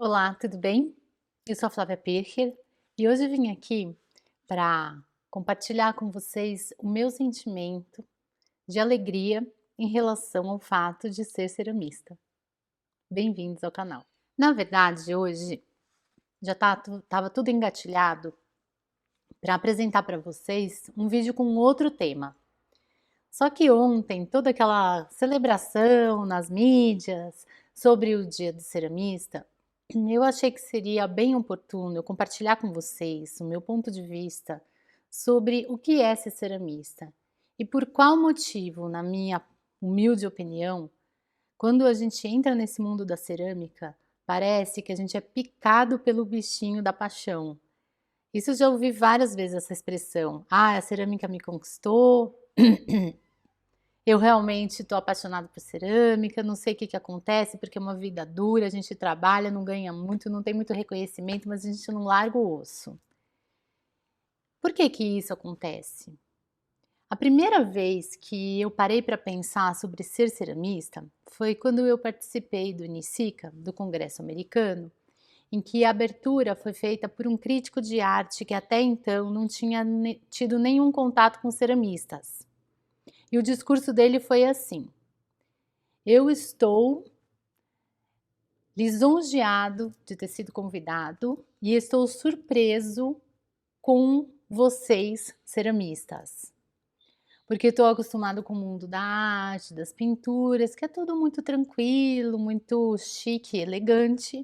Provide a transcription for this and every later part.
Olá, tudo bem? Eu sou a Flávia Pircher e hoje eu vim aqui para compartilhar com vocês o meu sentimento de alegria em relação ao fato de ser ceramista. Bem-vindos ao canal. Na verdade, hoje já estava tudo engatilhado para apresentar para vocês um vídeo com outro tema. Só que ontem, toda aquela celebração nas mídias sobre o Dia do Ceramista, eu achei que seria bem oportuno eu compartilhar com vocês o meu ponto de vista sobre o que é ser ceramista e por qual motivo, na minha humilde opinião, quando a gente entra nesse mundo da cerâmica, parece que a gente é picado pelo bichinho da paixão. Isso eu já ouvi várias vezes essa expressão. Ah, a cerâmica me conquistou. Eu realmente estou apaixonada por cerâmica, não sei o que que acontece, porque é uma vida dura, a gente trabalha, não ganha muito, não tem muito reconhecimento, mas a gente não larga o osso. Por que que isso acontece? A primeira vez que eu parei para pensar sobre ser ceramista foi quando eu participei do NICICA, do Congresso Americano, em que a abertura foi feita por um crítico de arte que até então não tinha tido nenhum contato com ceramistas. E o discurso dele foi assim: eu estou lisonjeado de ter sido convidado e estou surpreso com vocês, ceramistas. Porque estou acostumado com o mundo da arte, das pinturas, que é tudo muito tranquilo, muito chique, elegante.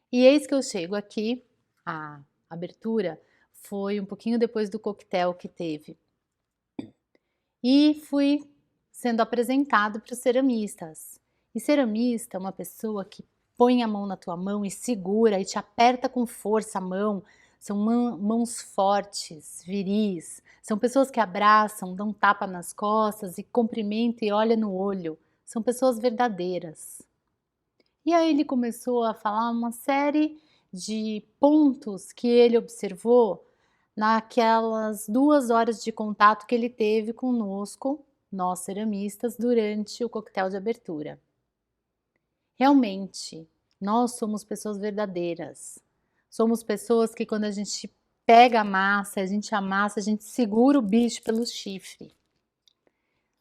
E eis que eu chego aqui, a abertura foi um pouquinho depois do coquetel que teve. E fui sendo apresentado para os ceramistas. E ceramista é uma pessoa que põe a mão na tua mão e segura e te aperta com força a mão. São mãos fortes, viris. São pessoas que abraçam, dão tapa nas costas e cumprimentam e olham no olho. São pessoas verdadeiras. E aí ele começou a falar uma série de pontos que ele observou naquelas 2 horas de contato que ele teve conosco, nós ceramistas, durante o coquetel de abertura. Realmente, nós somos pessoas verdadeiras. Somos pessoas que quando a gente pega a massa, a gente amassa, a gente segura o bicho pelo chifre.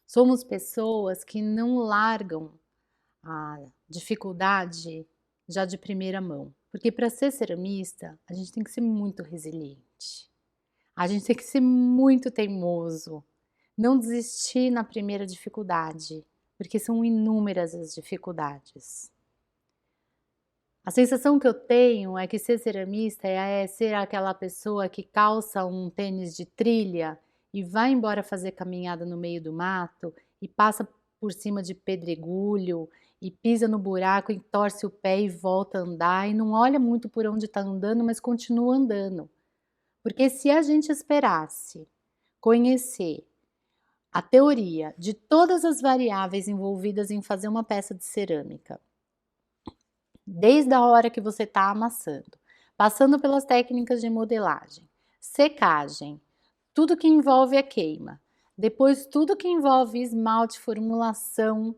Somos pessoas que não largam a dificuldade já de primeira mão. Porque para ser ceramista, a gente tem que ser muito resiliente. A gente tem que ser muito teimoso. Não desistir na primeira dificuldade, porque são inúmeras as dificuldades. A sensação que eu tenho é que ser ceramista é ser aquela pessoa que calça um tênis de trilha e vai embora fazer caminhada no meio do mato e passa por cima de pedregulho e pisa no buraco e torce o pé e volta a andar e não olha muito por onde está andando, mas continua andando. Porque se a gente esperasse conhecer a teoria de todas as variáveis envolvidas em fazer uma peça de cerâmica, desde a hora que você está amassando, passando pelas técnicas de modelagem, secagem, tudo que envolve a queima, depois tudo que envolve esmalte, formulação,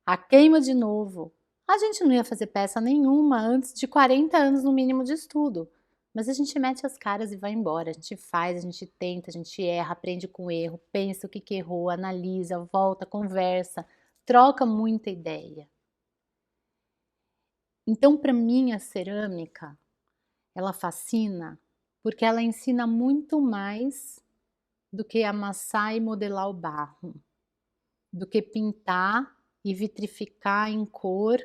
a queima de novo. A gente não ia fazer peça nenhuma antes de 40 anos no mínimo de estudo. Mas a gente mete as caras e vai embora. A gente faz, a gente tenta, a gente erra, aprende com o erro, pensa o que que errou, analisa, volta, conversa, troca muita ideia. Então, para mim, a cerâmica, ela fascina porque ela ensina muito mais do que amassar e modelar o barro, do que pintar e vitrificar em cor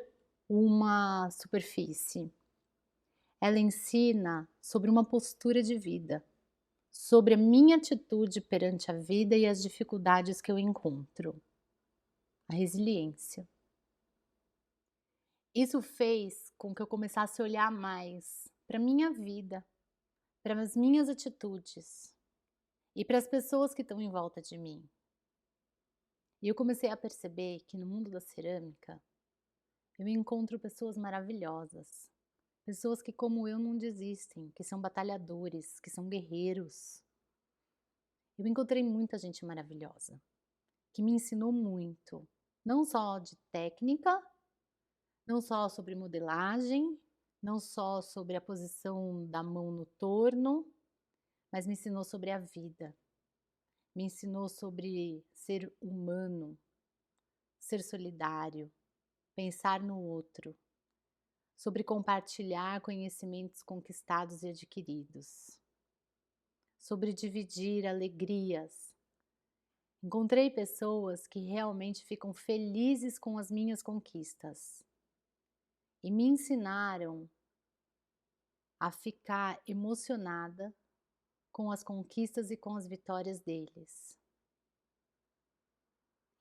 uma superfície. Ela ensina sobre uma postura de vida, sobre a minha atitude perante a vida e as dificuldades que eu encontro. A resiliência. Isso fez com que eu começasse a olhar mais para a minha vida, para as minhas atitudes e para as pessoas que estão em volta de mim. E eu comecei a perceber que no mundo da cerâmica eu encontro pessoas maravilhosas, pessoas que, como eu, não desistem, que são batalhadores, que são guerreiros. Eu encontrei muita gente maravilhosa, que me ensinou muito, não só de técnica, não só sobre modelagem, não só sobre a posição da mão no torno, mas me ensinou sobre a vida, me ensinou sobre ser humano, ser solidário, pensar no outro, sobre compartilhar conhecimentos conquistados e adquiridos, sobre dividir alegrias. Encontrei pessoas que realmente ficam felizes com as minhas conquistas e me ensinaram a ficar emocionada com as conquistas e com as vitórias deles.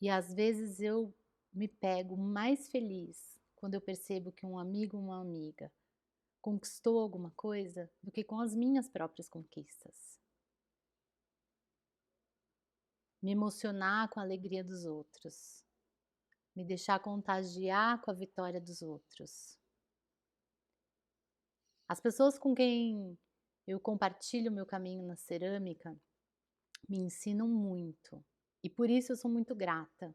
E às vezes eu me pego mais feliz quando eu percebo que um amigo ou uma amiga conquistou alguma coisa do que com as minhas próprias conquistas. Me emocionar com a alegria dos outros, me deixar contagiar com a vitória dos outros. As pessoas com quem eu compartilho meu caminho na cerâmica me ensinam muito e por isso eu sou muito grata.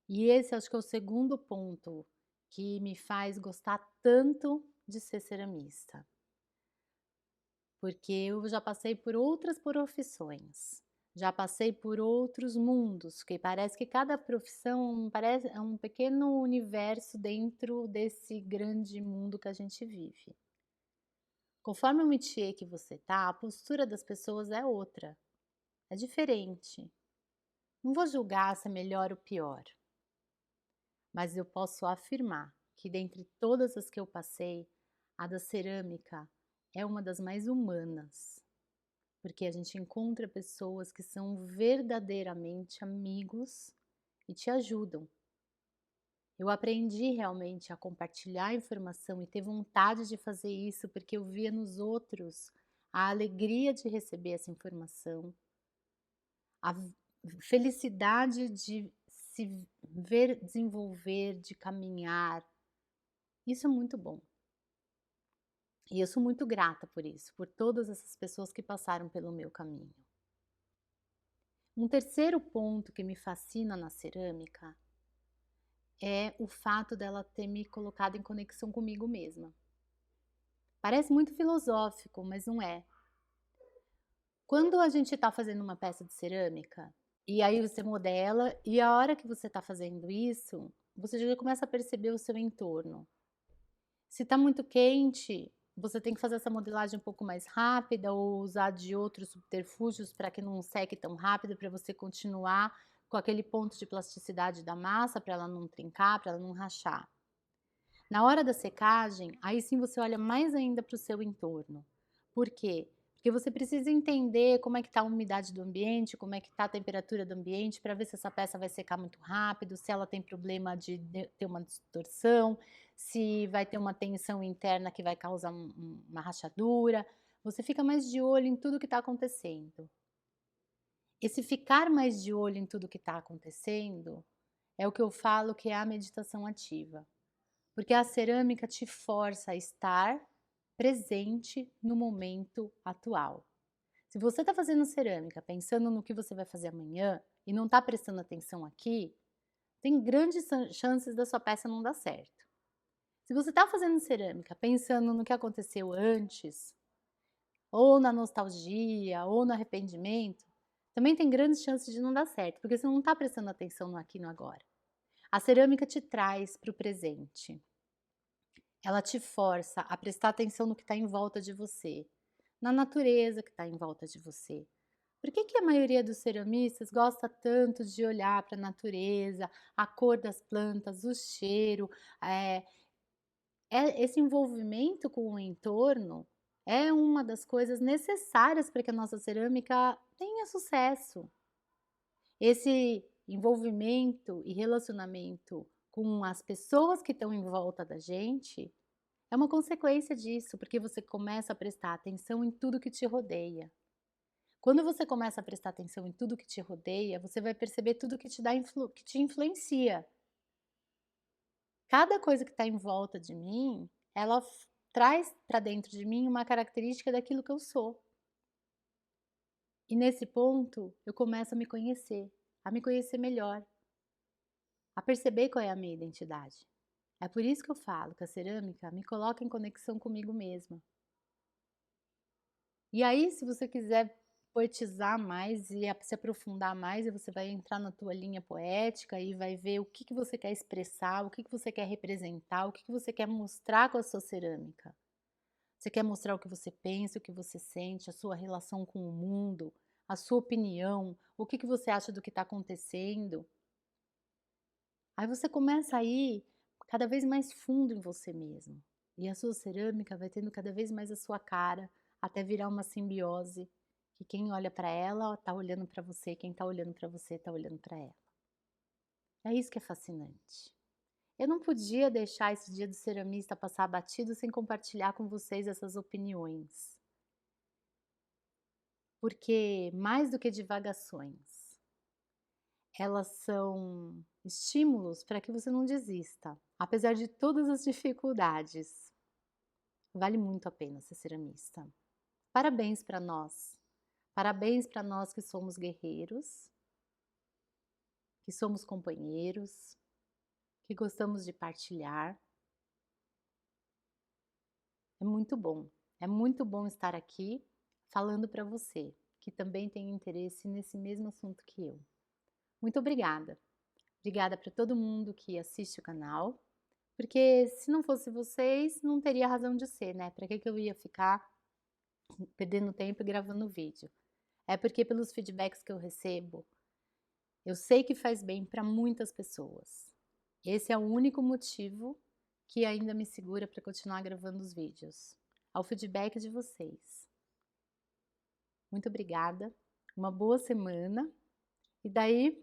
E esse acho que é o segundo ponto que me faz gostar tanto de ser ceramista. Porque eu já passei por outras profissões, já passei por outros mundos, que parece que cada profissão é um pequeno universo dentro desse grande mundo que a gente vive. Conforme o métier que você tá, a postura das pessoas é outra, é diferente. Não vou julgar se é melhor ou pior, mas eu posso afirmar que dentre todas as que eu passei, a da cerâmica é uma das mais humanas, porque a gente encontra pessoas que são verdadeiramente amigos e te ajudam. Eu aprendi realmente a compartilhar informação e ter vontade de fazer isso porque eu via nos outros a alegria de receber essa informação, a felicidade de se ver desenvolver, de caminhar. Isso é muito bom. E eu sou muito grata por isso, por todas essas pessoas que passaram pelo meu caminho. Um terceiro ponto que me fascina na cerâmica é o fato dela ter me colocado em conexão comigo mesma. Parece muito filosófico, mas não é. Quando a gente está fazendo uma peça de cerâmica, e aí você modela, e a hora que você está fazendo isso, você já começa a perceber o seu entorno. Se está muito quente, você tem que fazer essa modelagem um pouco mais rápida ou usar de outros subterfúgios para que não seque tão rápido, para você continuar com aquele ponto de plasticidade da massa, para ela não trincar, para ela não rachar. Na hora da secagem, aí sim você olha mais ainda para o seu entorno. Por quê? Porque você precisa entender como é que está a umidade do ambiente, como é que está a temperatura do ambiente, para ver se essa peça vai secar muito rápido, se ela tem problema de ter uma distorção, se vai ter uma tensão interna que vai causar uma rachadura. Você fica mais de olho em tudo que está acontecendo. Esse ficar mais de olho em tudo que está acontecendo é o que eu falo que é a meditação ativa. Porque a cerâmica te força a estar presente no momento atual. Se você está fazendo cerâmica pensando no que você vai fazer amanhã e não está prestando atenção aqui, tem grandes chances da sua peça não dar certo. Se você está fazendo cerâmica pensando no que aconteceu antes, ou na nostalgia, ou no arrependimento, também tem grandes chances de não dar certo, porque você não está prestando atenção no aqui e no agora. A cerâmica te traz para o presente. Ela te força a prestar atenção no que está em volta de você, na natureza que está em volta de você. Por que a maioria dos ceramistas gosta tanto de olhar para a natureza, a cor das plantas, o cheiro? Esse envolvimento com o entorno é uma das coisas necessárias para que a nossa cerâmica tenha sucesso. Esse envolvimento e relacionamento com as pessoas que estão em volta da gente é uma consequência disso, porque você começa a prestar atenção em tudo que te rodeia. Quando você começa a prestar atenção em tudo que te rodeia, você vai perceber tudo que que te influencia. Cada coisa que está em volta de mim, ela traz para dentro de mim uma característica daquilo que eu sou. E nesse ponto, eu começo a me conhecer melhor, a perceber qual é a minha identidade. É por isso que eu falo que a cerâmica me coloca em conexão comigo mesma. E aí, se você quiser poetizar mais e se aprofundar mais, você vai entrar na tua linha poética e vai ver o que que você quer expressar, o que que você quer representar, o que que você quer mostrar com a sua cerâmica. Você quer mostrar o que você pensa, o que você sente, a sua relação com o mundo, a sua opinião, o que que você acha do que está acontecendo. Aí você começa a ir cada vez mais fundo em você mesmo. E a sua cerâmica vai tendo cada vez mais a sua cara, até virar uma simbiose, que quem olha para ela está olhando para você, quem está olhando para você está olhando para ela. É isso que é fascinante. Eu não podia deixar esse dia do ceramista passar batido sem compartilhar com vocês essas opiniões. Porque mais do que divagações, elas são estímulos para que você não desista, apesar de todas as dificuldades. Vale muito a pena ser ceramista. Parabéns para nós. Parabéns para nós que somos guerreiros, que somos companheiros, que gostamos de partilhar. É muito bom. É muito bom estar aqui falando para você, que também tem interesse nesse mesmo assunto que eu. Muito obrigada. Obrigada para todo mundo que assiste o canal, porque se não fosse vocês, não teria razão de ser, né? Para que eu ia ficar perdendo tempo e gravando vídeo? É porque pelos feedbacks que eu recebo, eu sei que faz bem para muitas pessoas. Esse é o único motivo que ainda me segura para continuar gravando os vídeos. Ao feedback de vocês. Muito obrigada. Uma boa semana. E daí,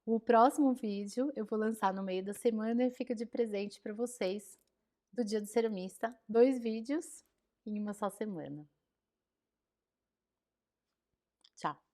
o próximo vídeo eu vou lançar no meio da semana e fica de presente para vocês do Dia do Ceramista. 2 vídeos em uma só semana. Tchau!